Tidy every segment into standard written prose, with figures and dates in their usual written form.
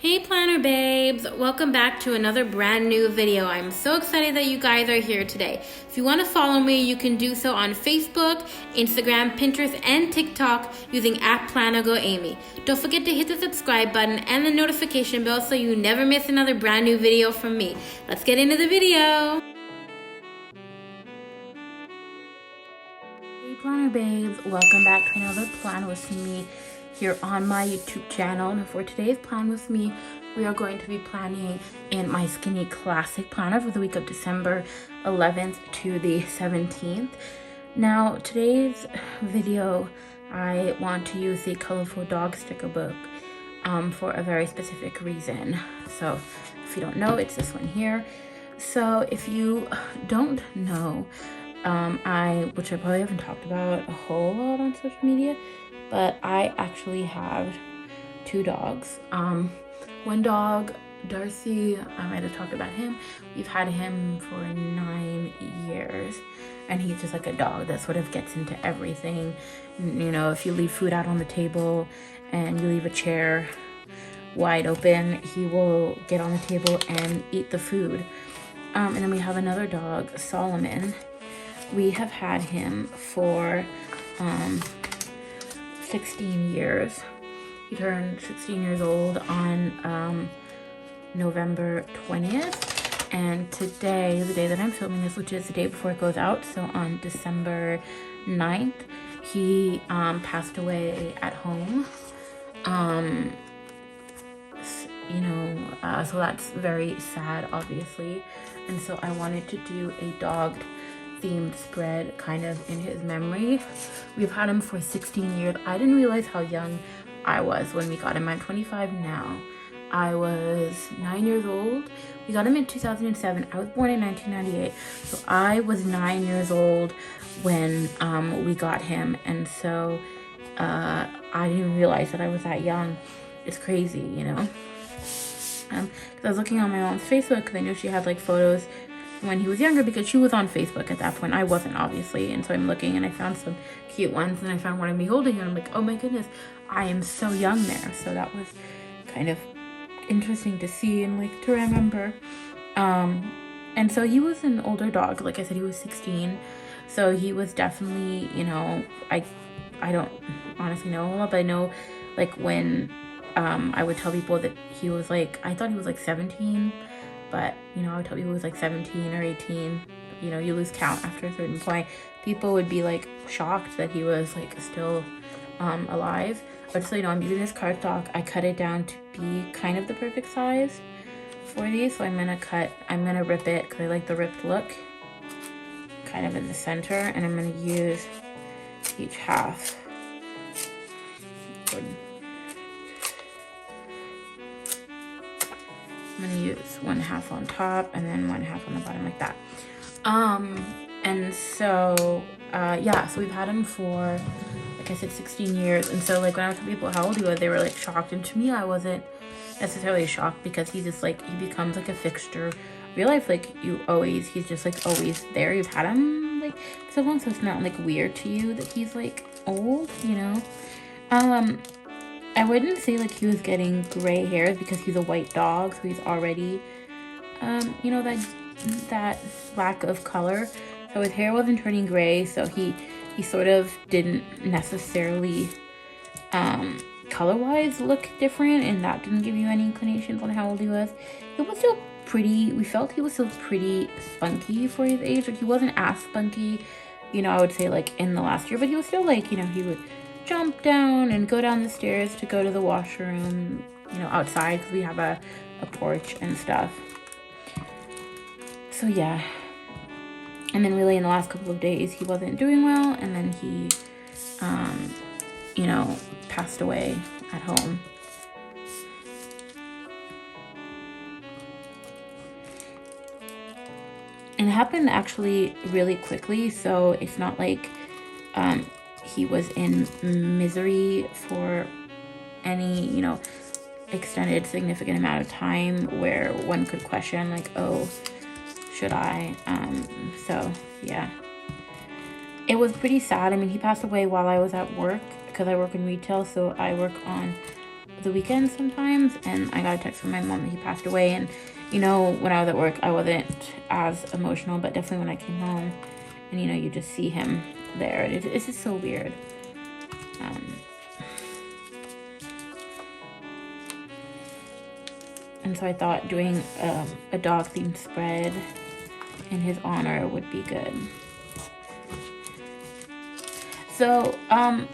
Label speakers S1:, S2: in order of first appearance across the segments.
S1: Hey planner babes, welcome back to another brand new video. I'm so excited that you guys are here today. If you want to follow me, you can do so on Facebook, Instagram, Pinterest, and TikTok using @PlannerGoAmy. Don't forget to hit the subscribe button and the notification bell so you never miss another brand new video from me. Let's get into the video. Hey planner babes, welcome back to another plan with me here on my YouTube channel. And for today's plan with me, we are going to be planning in my Skinny Classic planner for the week of December 11th to the 17th. Now today's video, I want to use the colorful dog sticker book for a very specific reason. So if you don't know, it's this one here. So if you don't know, which I probably haven't talked about a whole lot on social media, but I actually have two dogs. One dog, Darcy, I might have talked about him. We've had him for 9 years, and he's just like a dog that sort of gets into everything. You know, if you leave food out on the table and you leave a chair wide open, he will get on the table and eat the food. And then we have another dog, Solomon. We have had him for 16 years. He turned 16 years old on November 20th, and today, the day that I'm filming this, which is the day before it goes out, so on December 9th, he passed away at home. So that's very sad, obviously, and so I wanted to do a dog themed spread kind of in his memory. We've had him for 16 years. I didn't realize how young I was when we got him. I'm 25 now. I was 9 years old. We got him in 2007. I was born in 1998. So I was 9 years old when we got him. And so I didn't even realize that I was that young. It's crazy, you know? Because I was looking on my mom's Facebook because I knew she had like photos when he was younger, because she was on Facebook at that point. I wasn't, obviously. And so I'm looking and I found some cute ones, and I found one of me holding him. I'm like, oh my goodness, I am so young there. So that was kind of interesting to see and like to remember. And so he was an older dog. Like I said, he was 16. So he was definitely, you know, I don't honestly know a lot, but I know like when I would tell people that he was like, I thought he was like 17. But, you know, I would tell people he was like 17 or 18. You know, you lose count after a certain point. People would be like shocked that he was like still alive. But just so you know, I'm using this cardstock. I cut it down to be kind of the perfect size for these. So I'm gonna rip it because I like the ripped look. Kind of in the center. And I'm gonna use each half. I'm gonna use one half on top and then one half on the bottom like that. And so so we've had him for, like I said, 16 years. And so like when I was telling people how old he was, they were like shocked. And to me, I wasn't necessarily shocked, because he just like, he becomes like a fixture real life. Like he's just like always there. You've had him like so long, so it's not like weird to you that he's like old, you know? I wouldn't say like he was getting gray hairs because he's a white dog, so he's already, you know, that lack of color. So his hair wasn't turning gray, so he sort of didn't necessarily, color-wise look different, and that didn't give you any inclinations on how old he was. He was still pretty, we felt he was still pretty spunky for his age. Like he wasn't as spunky, you know, I would say like in the last year, but he was still like, you know, he would jump down and go down the stairs to go to the washroom, you know, outside, because we have a porch and stuff. So yeah. And then really in the last couple of days he wasn't doing well, and then he you know, passed away at home. And it happened actually really quickly, so it's not like he was in misery for any, you know, extended significant amount of time where one could question like, oh, should I? So yeah, it was pretty sad. I mean, he passed away while I was at work, because I work in retail, so I work on the weekends sometimes, and I got a text from my mom that he passed away. And you know, when I was at work, I wasn't as emotional, but definitely when I came home, and you know, you just see him there. It's just so weird. And so I thought doing a dog themed spread in his honor would be good. So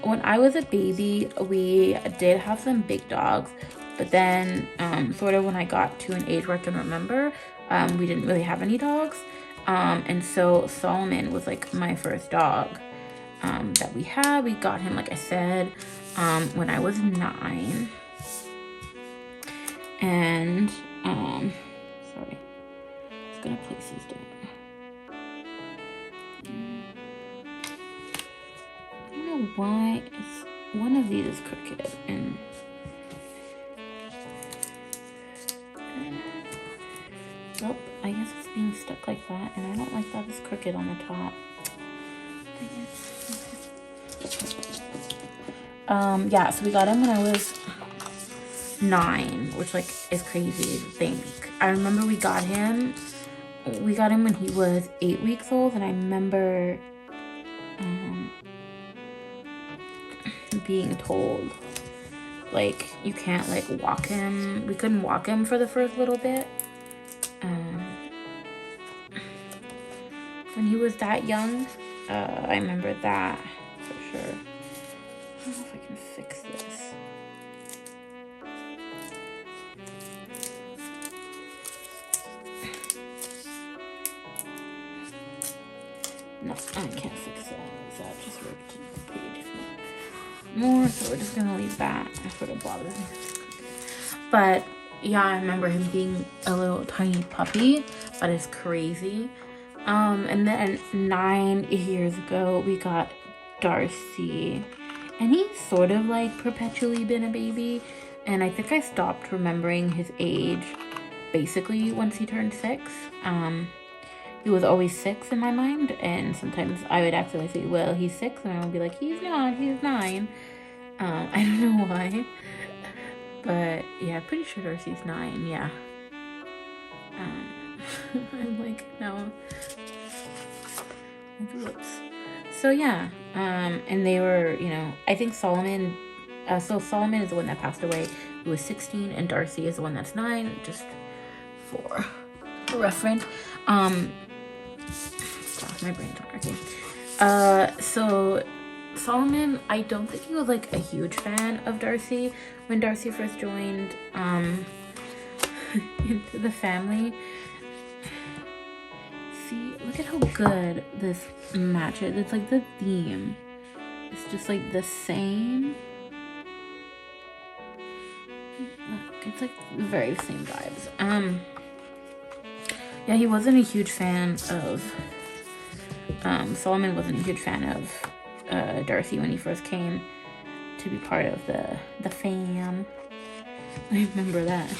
S1: when I was a baby, we did have some big dogs, but then sort of when I got to an age where I can remember, we didn't really have any dogs. And so Solomon was like my first dog that we had. We got him, like I said, when I was 9. And sorry, just gonna place these down. I don't know why one of these is crooked, and well, I guess it's being stuck like that, and I don't like that it's crooked on the top. Yeah, so we got him when I was 9, which like is crazy to think. I remember we got him when he was 8 weeks old, and I remember being told like you can't like walk him. We couldn't walk him for the first little bit. When he was that young, I remember that for sure. I don't know if I can fix this. No, I can't fix that. That just ripped the page more, so we're just gonna leave that. That's what it bothers me. But yeah, I remember him being a little tiny puppy, but it's crazy. And then 9 years ago, we got Darcy, and he's sort of like perpetually been a baby. And I think I stopped remembering his age basically once he turned 6. He was always 6 in my mind, and sometimes I would accidentally say, well, he's 6, and I would be like, he's not, he's 9. I don't know why, but yeah, pretty sure Darcy's 9, yeah. I'm like, no. Whoops. So yeah, and they were, you know, I think Solomon, so Solomon is the one that passed away, who was 16, and Darcy is the one that's 9, just for reference. My brain's not working. So Solomon, I don't think he was like a huge fan of Darcy when Darcy first joined into the family. See, look at how good this matches. It's like the theme. It's just like the same. Look, it's like the very same vibes. Yeah, he wasn't a huge fan of Solomon wasn't a huge fan of Darcy when he first came to be part of the fam. I remember that.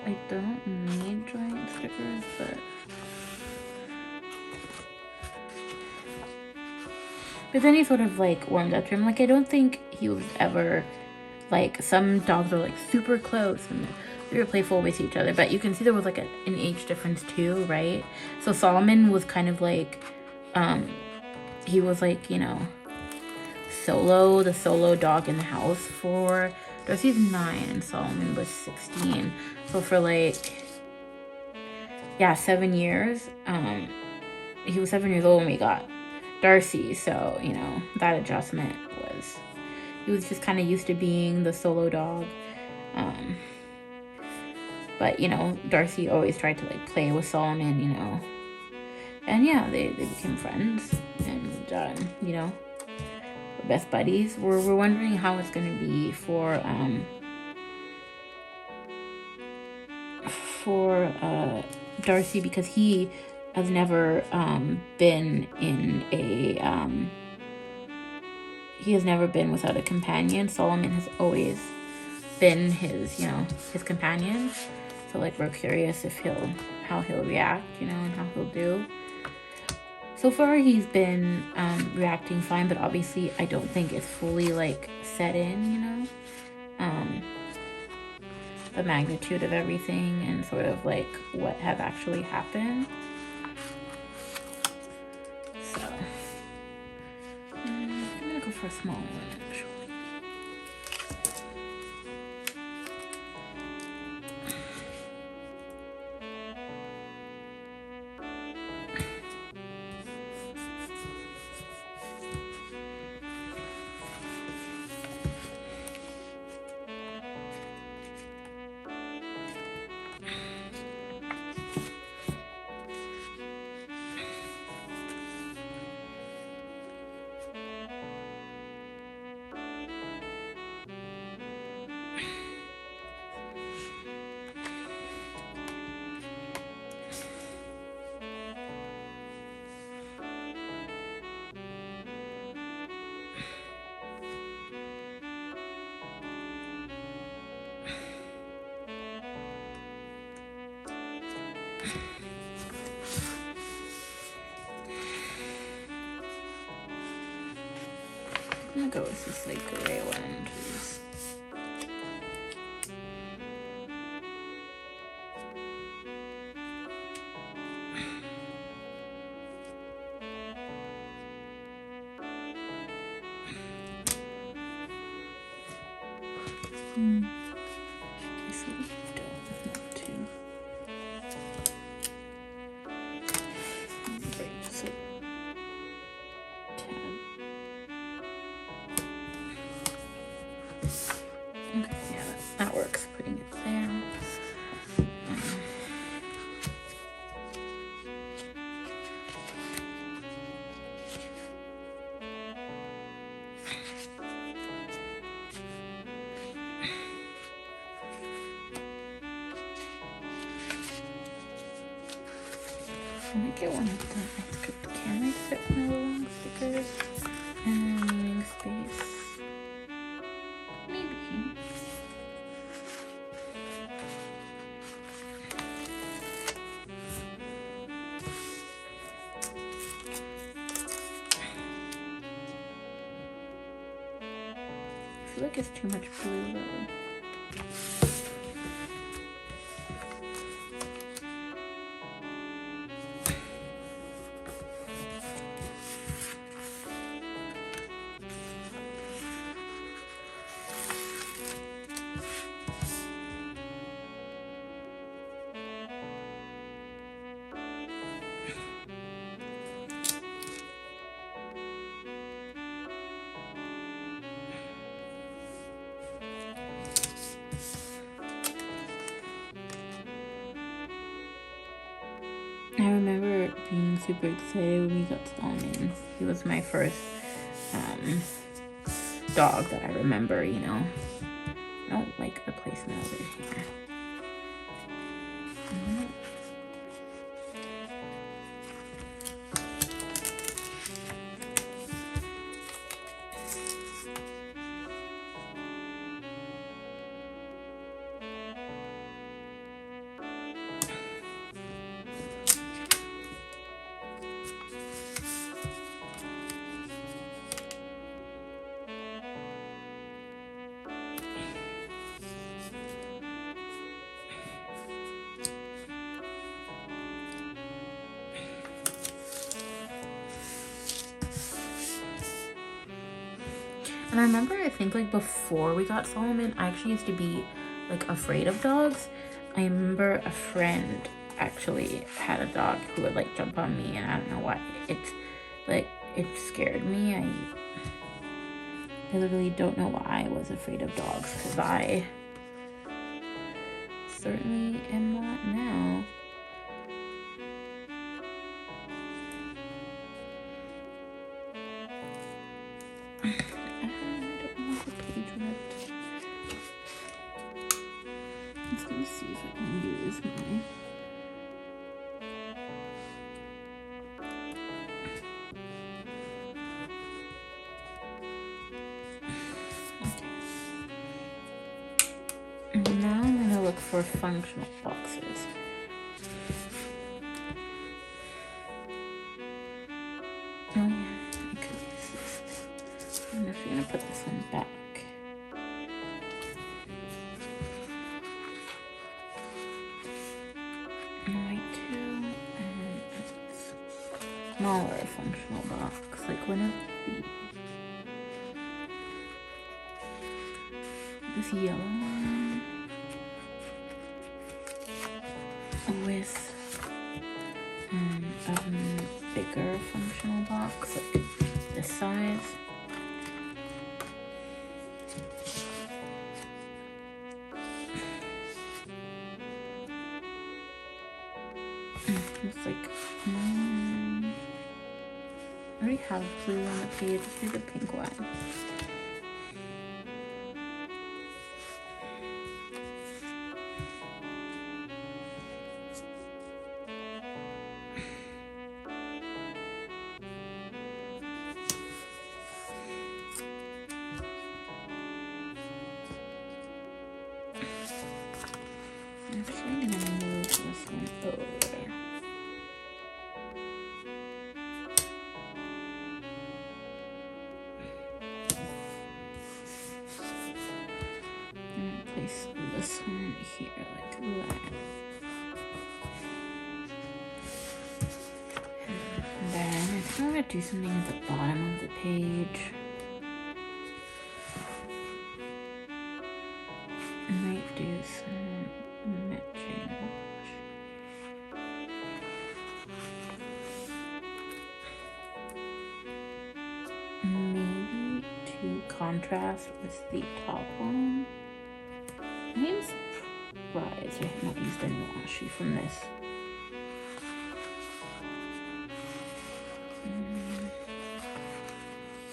S1: I don't need giant stickers, but then he sort of like warmed up to him. Like, I don't think he was ever like, some dogs are like super close and they were playful with each other, but you can see there was like an age difference too, right? So Solomon was kind of like he was like, you know, the solo dog in the house for Darcy's 9 and Solomon was 16. So for like, yeah, 7 years. He was 7 years old when we got Darcy, so you know, that adjustment was, he was just kind of used to being the solo dog. But you know, Darcy always tried to like play with Solomon, you know, and yeah, they became friends, and you know, best buddies. We're wondering how it's gonna be for Darcy, because he has never been in a he has never been without a companion. Solomon has always been his, you know, his companion. So like we're curious if how he'll react, you know, and how he'll do. So far he's been reacting fine, but obviously I don't think it's fully like set in, you know, the magnitude of everything and sort of like what have actually happened. So I'm gonna go for a small one actually. I'm gonna go with this like gray one, please. I see what you've done. Not too. Right, so tad. Okay, yeah, that works. Putting it there. I might get one of the, can I fit one of the long stickers and then leaving space? Maybe. I feel like it's too much blue though. I remember being super excited when we got Solomon. He was my first dog that I remember, you know. I don't like the placement of it here. And I remember, I think like before we got Solomon, I actually used to be like afraid of dogs. I remember a friend actually had a dog who would like jump on me, and I don't know why. It's like, it scared me. I literally don't know why I was afraid of dogs, because I certainly am not now. See if I can use my okay. And now I'm gonna look for functional boxes. Oh yeah, I could use this. I'm actually gonna put this one back. Alright, too, and a smaller functional box, like one of these. This yellow one with a bigger functional box, like this size. It's like, I already have blue on the page. Let's do the pink one. I'm actually gonna move this one over. And place this one here like that. And then I think I'm gonna do something at the bottom of the page. I might do some matching. Maybe to contrast with the top one. I'm surprised I have not used any washi from this.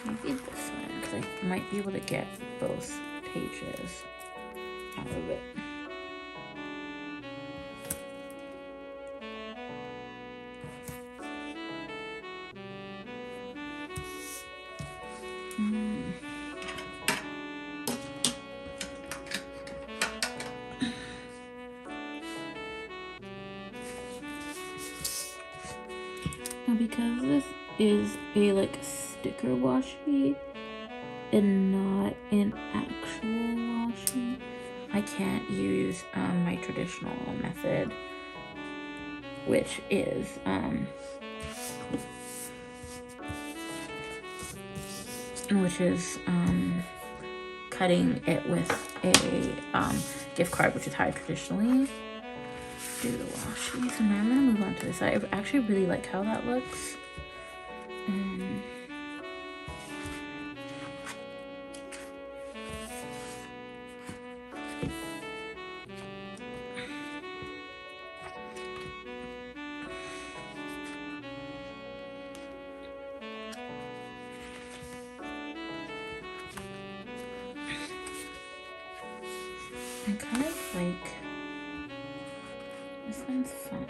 S1: Maybe this one, because I might be able to get both pages out of it. Now, because this is a like sticker washi and not an actual washi, I can't use my traditional method, which is cutting it with a gift card, which is how I traditionally do the washi. So now I'm gonna move on to this. I actually really like how that looks. I kind of like this one's fun.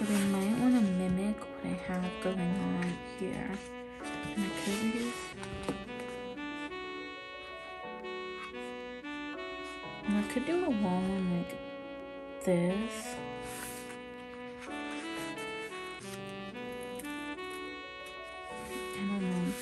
S1: But I might want to mimic what I have going on here. And I could use, and I could do a wall one like this. I don't know.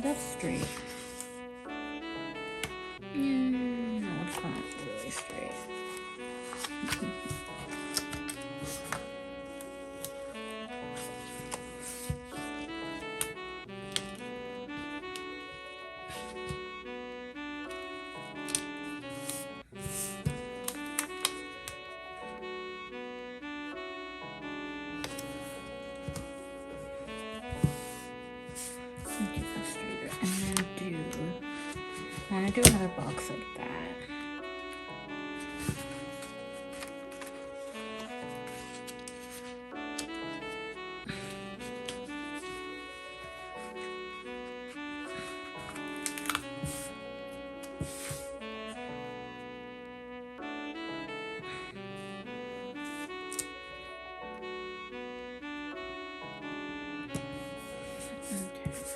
S1: That's straight. No, it's not really straight. gonna do another box like that.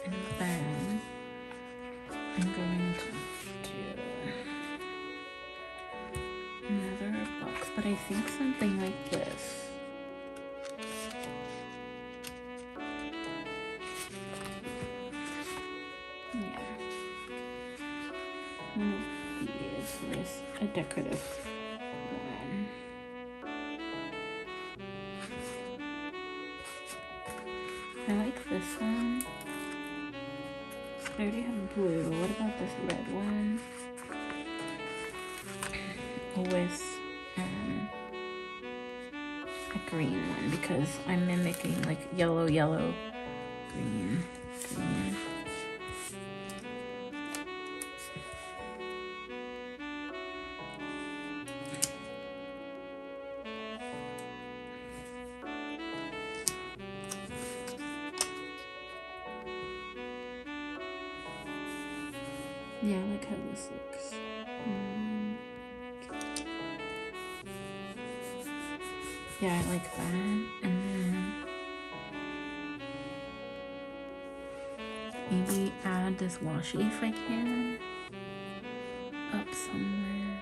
S1: And then I'm going to do another box, but I think something like this. Yeah. One of these with a decorative one. I like this one. I already have blue. What about this red one? With a green one, because I'm mimicking like yellow, yellow, green, green. Yeah, I like how this looks. Yeah, I like that. And then maybe add this washi if I can. Up somewhere.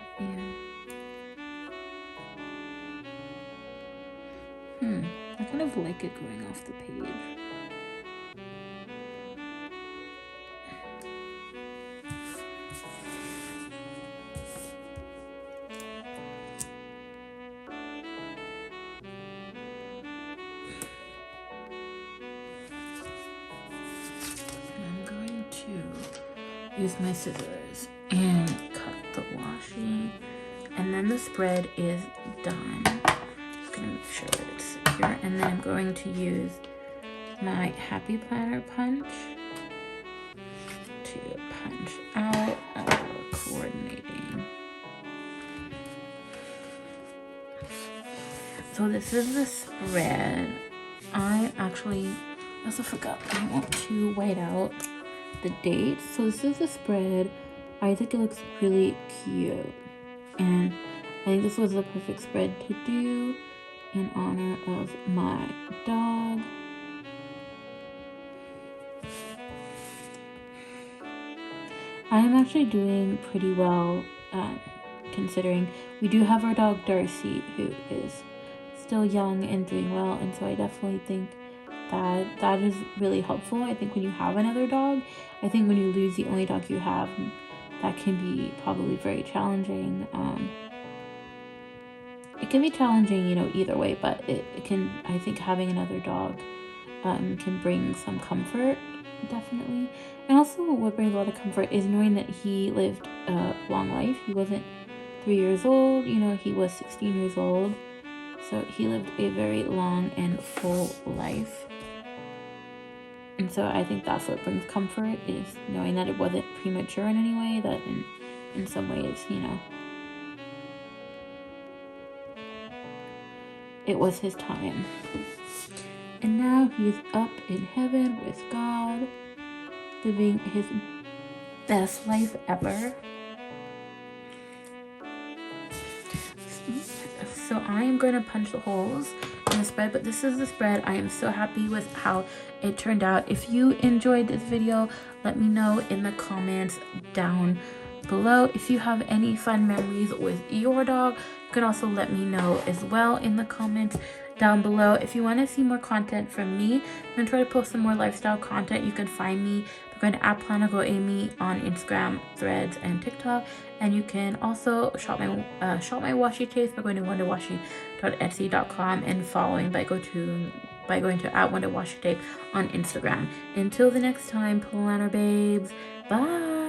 S1: Yeah. I kind of like it going off the page. Use my scissors and cut the washi, and then the spread is done. Just gonna make sure that it's secure, and then I'm going to use my Happy Planner punch to punch out our coordinating. So this is the spread. I also forgot I want to white out the dates. So this is the spread. I think it looks really cute, and I think this was the perfect spread to do in honor of my dog. I am actually doing pretty well, considering we do have our dog Darcy, who is still young and doing well, and so I definitely think that is really helpful. I think when you have another dog, I think when you lose the only dog you have, that can be probably very challenging. It can be challenging, either way, but it can, I think having another dog can bring some comfort, definitely. And also what brings a lot of comfort is knowing that he lived a long life. He wasn't 3 years old, he was 16 years old. So he lived a very long and full life. And so I think that's what brings comfort, is knowing that it wasn't premature in any way, that in some ways, it was his time. And now he's up in heaven with God, living his best life ever. So I am going to punch the holes in the spread, but this is the spread. I am so happy with how it turned out. If you enjoyed this video, let me know in the comments down below. If you have any fun memories with your dog, you can also let me know as well in the comments down below. If you want to see more content from me, I'm going to try to post some more lifestyle content. You can find me by going to @PlanaGoAmy on Instagram, Threads, and TikTok. And you can also shop my washi tapes by going to wonderwashi.etsy.com and following by going to @wonderwashitape on Instagram. Until the next time, planner babes, bye.